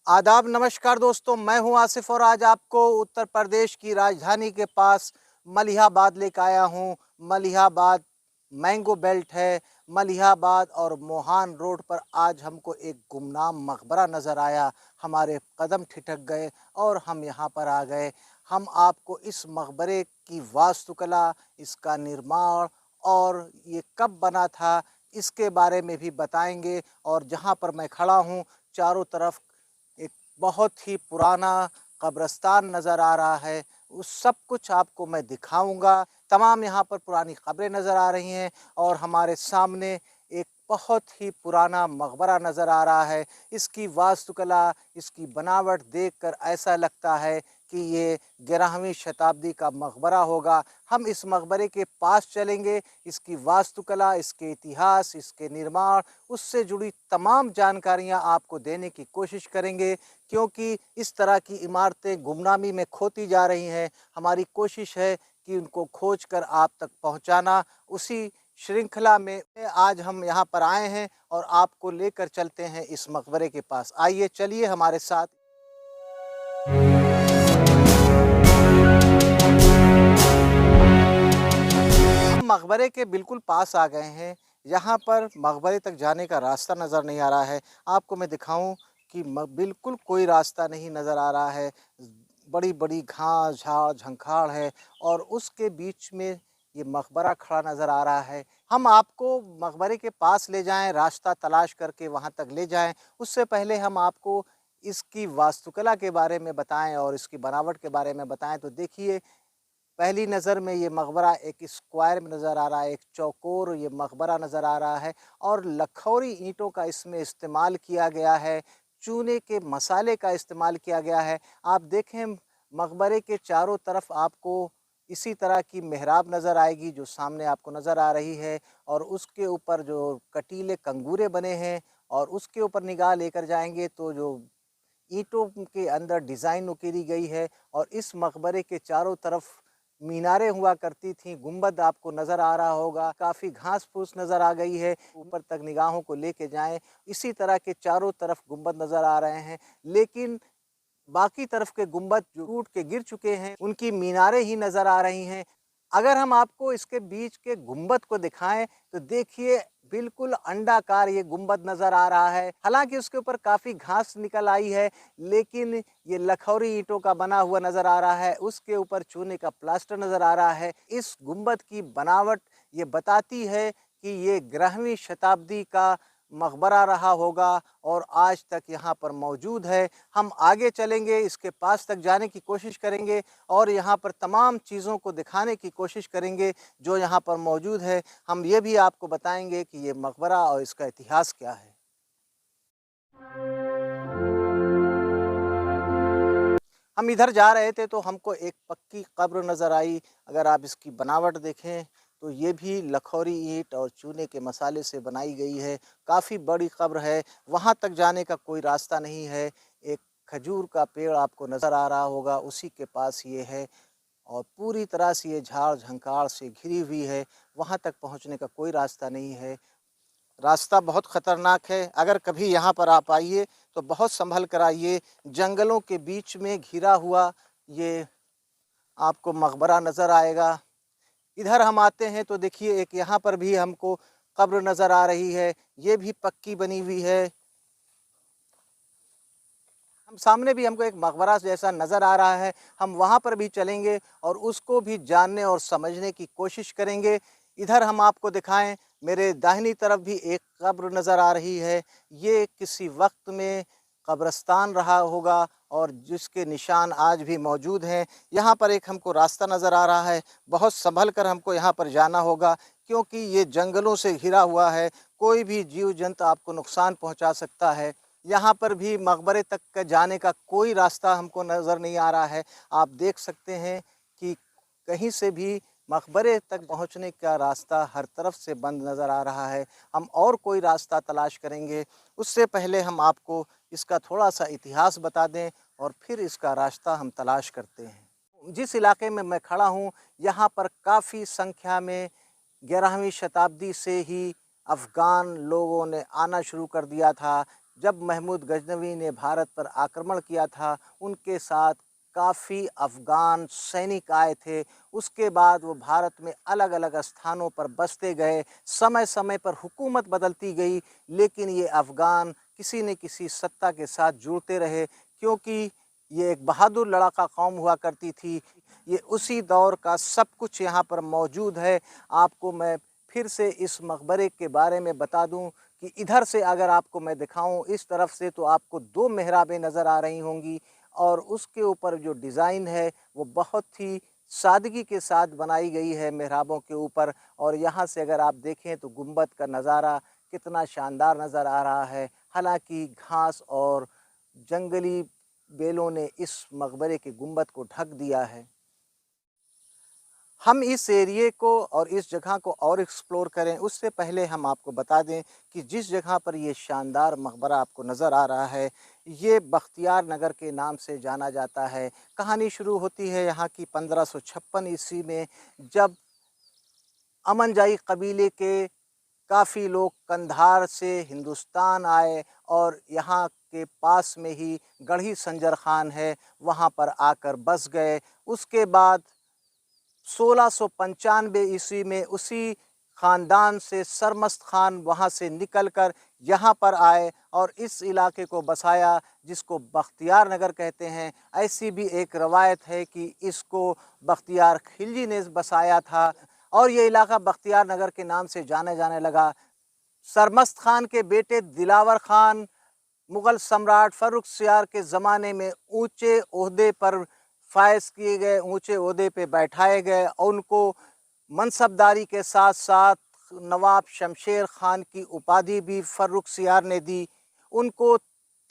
आदाब, नमस्कार दोस्तों, मैं हूं आसिफ और आज आपको उत्तर प्रदेश की राजधानी के पास मलिहाबाद लेकर आया हूं। मलिहाबाद मैंगो बेल्ट है। मलिहाबाद और मोहान रोड पर आज हमको एक गुमनाम मकबरा नज़र आया। हमारे कदम ठिठक गए और हम यहाँ पर आ गए। हम आपको इस मकबरे की वास्तुकला, इसका निर्माण और ये कब बना था, इसके बारे में भी बताएंगे। और जहाँ पर मैं खड़ा हूँ, चारों तरफ एक बहुत ही पुराना कब्रिस्तान नज़र आ रहा है। उस सब कुछ आपको मैं दिखाऊंगा। तमाम यहाँ पर पुरानी कब्रें नज़र आ रही हैं और हमारे सामने एक बहुत ही पुराना मकबरा नज़र आ रहा है। इसकी वास्तुकला, इसकी बनावट देखकर ऐसा लगता है कि ये 11वीं शताब्दी का मकबरा होगा। हम इस मकबरे के पास चलेंगे, इसकी वास्तुकला, इसके इतिहास, इसके निर्माण, उससे जुड़ी तमाम जानकारियाँ आपको देने की कोशिश करेंगे, क्योंकि इस तरह की इमारतें गुमनामी में खोती जा रही हैं। हमारी कोशिश है कि उनको खोज कर आप तक पहुंचाना। उसी श्रृंखला में आज हम यहाँ पर आए हैं और आपको लेकर चलते हैं इस मकबरे के पास। आइए, चलिए हमारे साथ। हम मकबरे के बिल्कुल पास आ गए हैं। यहाँ पर मकबरे तक जाने का रास्ता नज़र नहीं आ रहा है। आपको मैं दिखाऊं कि बिल्कुल कोई रास्ता नहीं नज़र आ रहा है। बड़ी-बड़ी घास, झाड़, झंखाड़ है और उसके बीच में ये मकबरा खड़ा नज़र आ रहा है। हम आपको मकबरे के पास ले जाएँ, रास्ता तलाश करके वहाँ तक ले जाएँ, उससे पहले हम आपको इसकी वास्तुकला के बारे में बताएँ और इसकी बनावट के बारे में बताएँ। तो देखिए, पहली नज़र में ये मकबरा एक स्क्वायर में नज़र आ रहा है, एक चौकोर ये मकबरा नज़र आ रहा है और लखौरी ईंटों का इसमें इस्तेमाल किया गया है, चूने के मसाले का इस्तेमाल किया गया है। आप देखें, मकबरे के चारों तरफ आपको इसी तरह की मेहराब नज़र आएगी जो सामने आपको नज़र आ रही है और उसके ऊपर जो कटीले कंगूरे बने हैं और उसके ऊपर निगाह लेकर जाएँगे तो जो ईंटों के अंदर डिज़ाइन उकेरी गई है और इस मकबरे के चारों तरफ मीनारें हुआ करती थीं। गुंबद आपको नज़र आ रहा होगा। काफ़ी घास-फूस नज़र आ गई है। ऊपर तक निगाहों को लेके जाएँ, इसी तरह के चारों तरफ गुंबद नज़र आ रहे हैं। लेकिन बाकी तरफ के गुंबद जो टूट के गिर चुके हैं, उनकी मीनारें ही नज़र आ रही हैं। अगर हम आपको इसके बीच के गुंबद को दिखाएँ, तो देखिए, बिल्कुल अंडाकार ये गुंबद नज़र आ रहा है। हालाँकि उसके ऊपर काफ़ी घास निकल आई है, लेकिन ये लखौरी ईंटों का बना हुआ नज़र आ रहा है। उसके ऊपर चूने का प्लास्टर नज़र आ रहा है। इस गुंबद की बनावट ये बताती है कि ये 11वीं शताब्दी का मकबरा रहा होगा और आज तक यहाँ पर मौजूद है। हम आगे चलेंगे, इसके पास तक जाने की कोशिश करेंगे और यहाँ पर तमाम चीज़ों को दिखाने की कोशिश करेंगे जो यहाँ पर मौजूद है। हम ये भी आपको बताएंगे कि ये मकबरा और इसका इतिहास क्या है। हम इधर जा रहे थे तो हमको एक पक्की कब्र नज़र आई। अगर आप इसकी बनावट देखें तो ये भी लखौरी ईंट और चूने के मसाले से बनाई गई है। काफ़ी बड़ी कब्र है। वहाँ तक जाने का कोई रास्ता नहीं है। एक खजूर का पेड़ आपको नज़र आ रहा होगा, उसी के पास ये है और पूरी तरह से ये झाड़-झंखाड़ से घिरी हुई है। वहाँ तक पहुँचने का कोई रास्ता नहीं है। रास्ता बहुत ख़तरनाक है। अगर कभी यहाँ पर आप आइए तो बहुत सँभल कर आइए। जंगलों के बीच में घिरा हुआ ये आपको मकबरा नज़र आएगा। इधर हम आते हैं तो देखिए, एक यहाँ पर भी हमको कब्र नज़र आ रही है। ये भी पक्की बनी हुई है। हम सामने भी हमको एक मकबरा जैसा नज़र आ रहा है। हम वहाँ पर भी चलेंगे और उसको भी जानने और समझने की कोशिश करेंगे। इधर हम आपको दिखाएँ, मेरे दाहिनी तरफ भी एक कब्र नज़र आ रही है। ये किसी वक़्त में कब्रिस्तान रहा होगा और जिसके निशान आज भी मौजूद हैं। यहाँ पर एक हमको रास्ता नज़र आ रहा है। बहुत सँभल कर हमको यहाँ पर जाना होगा, क्योंकि ये जंगलों से घिरा हुआ है। कोई भी जीव-जंतु आपको नुकसान पहुँचा सकता है। यहाँ पर भी मकबरे तक का जाने का कोई रास्ता हमको नज़र नहीं आ रहा है। आप देख सकते हैं कि कहीं से भी मकबरे तक पहुँचने का रास्ता हर तरफ से बंद नज़र आ रहा है। हम और कोई रास्ता तलाश करेंगे। उससे पहले हम आपको इसका थोड़ा-सा इतिहास बता दें और फिर इसका रास्ता हम तलाश करते हैं। जिस इलाके में मैं खड़ा हूँ, यहाँ पर काफ़ी संख्या में 11वीं शताब्दी से ही अफ़गान लोगों ने आना शुरू कर दिया था, जब महमूद गजनवी ने भारत पर आक्रमण किया था, उनके साथ काफ़ी अफ़गान सैनिक आए थे। उसके बाद वो भारत में अलग-अलग स्थानों पर बसते गए, समय-समय पर हुकूमत बदलती गई, लेकिन ये अफ़गान किसी न किसी सत्ता के साथ जुड़ते रहे, क्योंकि ये एक बहादुर लड़ाका कौम हुआ करती थी। ये उसी दौर का सब कुछ यहाँ पर मौजूद है। आपको मैं फिर से इस मकबरे के बारे में बता दूँ कि इधर से अगर आपको मैं दिखाऊँ इस तरफ से, तो आपको 2 मेहराबें नज़र आ रही होंगी और उसके ऊपर जो डिज़ाइन है वो बहुत ही सादगी के साथ बनाई गई है मेहराबों के ऊपर। और यहाँ से अगर आप देखें तो गुंबद का नज़ारा कितना शानदार नज़र आ रहा है। हालाँकि घास और जंगली बेलों ने इस मकबरे के गुंबद को ढक दिया है। हम इस एरिये को और इस जगह को और एक्सप्लोर करें, उससे पहले हम आपको बता दें कि जिस जगह पर ये शानदार मकबरा आपको नज़र आ रहा है, ये बख्तियार नगर के नाम से जाना जाता है। कहानी शुरू होती है यहाँ की 1556 ईस्वी में, जब अमनजाई कबीले के काफ़ी लोग कंधार से हिंदुस्तान आए और यहाँ के पास में ही गढ़ी संजर खान है, वहाँ पर आकर बस गए। उसके बाद 1695 ईस्वी में उसी ख़ानदान से सरमस्त खान वहाँ से निकलकर यहाँ पर आए और इस इलाके को बसाया, जिसको बख्तियार नगर कहते हैं। ऐसी भी एक रवायत है कि इसको बख्तियार खिलजी ने बसाया था और ये इलाका बख्तियार नगर के नाम से जाने जाने लगा। सरमस्त खान के बेटे दिलावर खान मुग़ल सम्राट फ़र्रुख़सियार के ज़माने में ऊँचे ओहदे पर फ़ायज़ किए गए, ऊँचे ओहदे पे बैठाए गए और उनको मनसबदारी के साथ-साथ नवाब शमशेर खान की उपाधि भी फ़र्रुख़सियार ने दी। उनको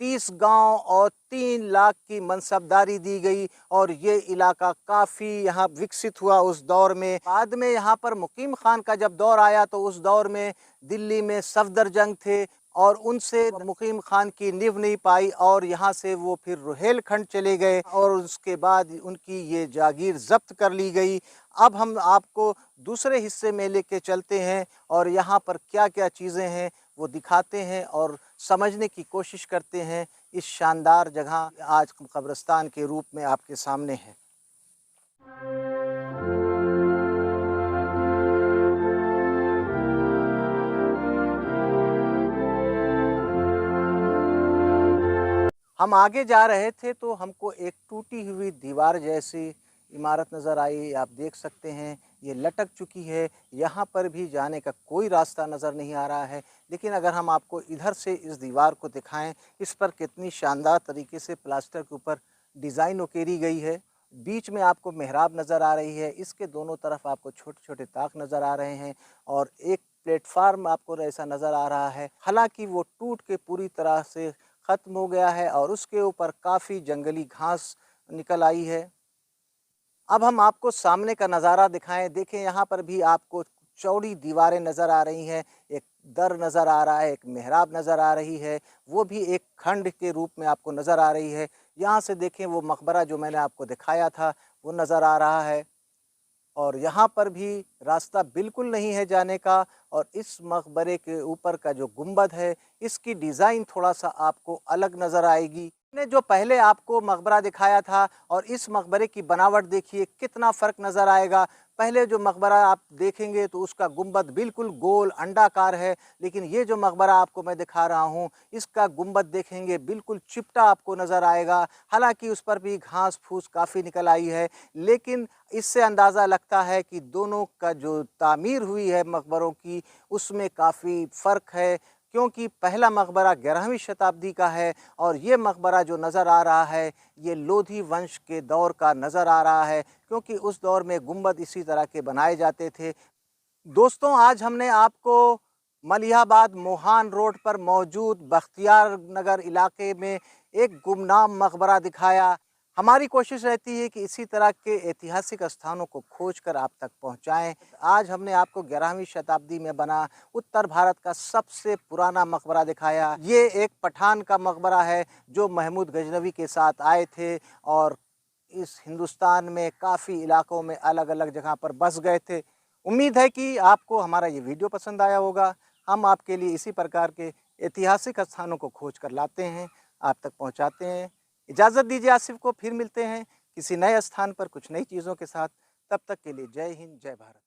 30 गाँव और 3 लाख की मनसबदारी दी गई और ये इलाका काफ़ी यहाँ विकसित हुआ उस दौर में। बाद में यहाँ पर मुकीम खान का जब दौर आया तो उस दौर में दिल्ली में सफदरजंग थे और उनसे मुकीम खान की नींव नहीं पाई और यहाँ से वो फिर रुहेलखंड चले गए और उसके बाद उनकी ये जागीर ज़ब्त कर ली गई। अब हम आपको दूसरे हिस्से में लेके चलते हैं और यहाँ पर क्या-क्या चीज़ें हैं वो दिखाते हैं और समझने की कोशिश करते हैं। इस शानदार जगह आज कब्रिस्तान के रूप में आपके सामने है। हम आगे जा रहे थे तो हमको एक टूटी हुई दीवार जैसी इमारत नज़र आई। आप देख सकते हैं ये लटक चुकी है, यहाँ पर भी जाने का कोई रास्ता नज़र नहीं आ रहा है। लेकिन अगर हम आपको इधर से इस दीवार को दिखाएं, इस पर कितनी शानदार तरीके से प्लास्टर के ऊपर डिज़ाइन उकेरी गई है। बीच में आपको मेहराब नज़र आ रही है, इसके दोनों तरफ आपको छोटे-छोटे ताक नज़र आ रहे हैं और एक प्लेटफ़ार्म आपको ऐसा नज़र आ रहा है। हालाँकि वो टूट के पूरी तरह से ख़त्म हो गया है और उसके ऊपर काफ़ी जंगली घास निकल आई है। अब हम आपको सामने का नज़ारा दिखाएँ। देखें यहाँ पर भी आपको चौड़ी दीवारें नज़र आ रही हैं, एक दर नज़र आ रहा है, एक मेहराब नज़र आ रही है, वो भी एक खंड के रूप में आपको नज़र आ रही है। यहाँ से देखें वो मकबरा जो मैंने आपको दिखाया था, वो नज़र आ रहा है। और यहाँ पर भी रास्ता बिल्कुल नहीं है जाने का और इस मकबरे के ऊपर का जो गुंबद है, इसकी डिज़ाइन थोड़ा-सा आपको अलग नज़र आएगी। मैंने जो पहले आपको मकबरा दिखाया था और इस मकबरे की बनावट देखिए कितना फ़र्क नज़र आएगा। पहले जो मकबरा आप देखेंगे तो उसका गुंबद बिल्कुल गोल अंडाकार है, लेकिन ये जो मकबरा आपको मैं दिखा रहा हूँ, इसका गुंबद देखेंगे बिल्कुल चिपटा आपको नज़र आएगा। हालाँकि उस पर भी घास-फूस काफ़ी निकल आई है, लेकिन इससे अंदाज़ा लगता है कि दोनों का जो तामीर हुई है मकबरों की, उसमें काफ़ी फ़र्क है, क्योंकि पहला मकबरा 11वीं शताब्दी का है और ये मकबरा जो नज़र आ रहा है, ये लोधी वंश के दौर का नज़र आ रहा है, क्योंकि उस दौर में गुंबद इसी तरह के बनाए जाते थे। दोस्तों, आज हमने आपको मलिहाबाद मोहान रोड पर मौजूद बख्तियार नगर इलाके में एक गुमनाम मकबरा दिखाया। हमारी कोशिश रहती है कि इसी तरह के ऐतिहासिक स्थानों को खोज कर आप तक पहुंचाएं। आज हमने आपको 11वीं शताब्दी में बना उत्तर भारत का सबसे पुराना मकबरा दिखाया। ये एक पठान का मकबरा है जो महमूद गजनवी के साथ आए थे और इस हिंदुस्तान में काफ़ी इलाकों में अलग-अलग जगह पर बस गए थे। उम्मीद है कि आपको हमारा ये वीडियो पसंद आया होगा। हम आपके लिए इसी प्रकार के ऐतिहासिक स्थानों को खोज कर लाते हैं, आप तक पहुँचाते हैं। इजाज़त दीजिए आसिफ़ को, फिर मिलते हैं किसी नए स्थान पर कुछ नई चीज़ों के साथ। तब तक के लिए जय हिंद, जय भारत।